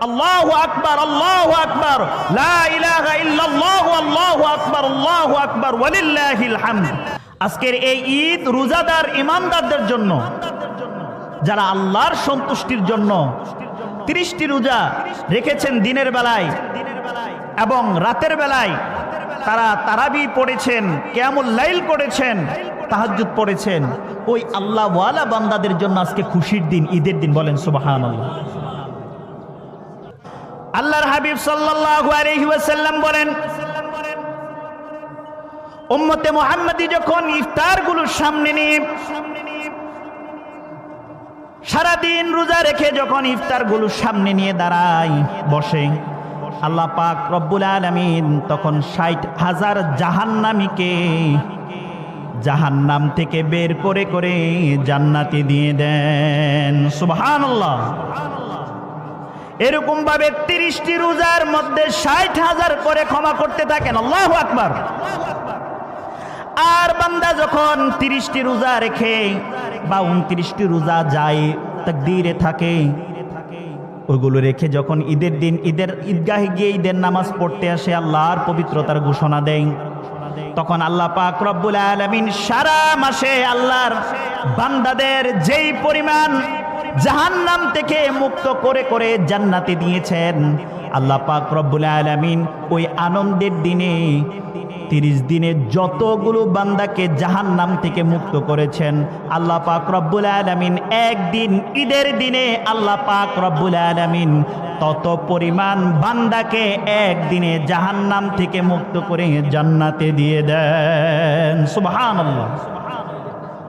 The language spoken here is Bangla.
আল্লাহু আকবার, আল্লাহু আকবার, লা ইলাহা ইল্লাল্লাহু, আল্লাহু আকবার, আল্লাহু আকবার, ওয়ালিল্লাহিল হামদ। আজকের এই ঈদ রোজাদার ইমানদারদের জন্য, যারা আল্লাহর সন্তুষ্টির জন্য 30টি রোজা রেখেছেন দিনের বেলায় এবং রাতের বেলায়, তারা তারাবি পড়েছেন, কিয়ামুল লাইল করেছেন, তাহাজ্জুদ পড়েছেন, ওই আল্লাহ ওয়ালা বান্দাদের জন্য আজকে খুশির দিন, ঈদের দিন। বলেন সুবহানাল্লাহ। আল্লাহর হাবিব সাল্লাল্লাহু আলাইহি ওয়াসাল্লাম বলেন, উম্মতে মুহাম্মাদি যখন ইফতারগুলোর সামনে নিয়ে সারাদিন রোজা রেখে যখন ইফতারগুলোর সামনে নিয়ে দাঁড়ায় বসে, আল্লাহ পাক রব্বুল আলামিন তখন 60,000 জাহান্নামীকে জাহান্নাম থেকে বের করে করে জান্নাতে দিয়ে দেন। সুবহানাল্লাহ। এরকম ভাবে 30টি রোজার মধ্যে 60,000 করে ক্ষমা করতে থাকেন। আল্লাহু আকবার। আর বান্দা যখন 30টি রোজা রেখে বা 29টি রোজা যায় তাকদীরে থাকে, ওইগুলো রেখে যখন ঈদের দিন ঈদগাহে গিয়ে ঈদের নামাজ পড়তে আসে, আল্লাহর পবিত্রতার ঘোষণা দেয়, তখন আল্লাহ পাক রব্বুল আলামিন সারা মাসে আল্লাহর বান্দাদের যেই পরিমাণ জাহান্নাম থেকে মুক্ত করে করে জান্নাতে দিয়েছেন, আল্লাহ পাক রব্বুল আলামিন ওই আনন্দের দিনে 30 দিনে যতগুলো বান্দাকে জাহান্নাম থেকে মুক্ত করেছেন, আল্লাহ পাক রব্বুল আলামিন একদিন ঈদের দিনে আল্লাহ পাক রব্বুল আলামিন তত পরিমাণ বান্দাকে একদিনে জাহান্নাম থেকে মুক্ত করে জান্নাতে দিয়ে দেন। সুবহানাল্লাহ।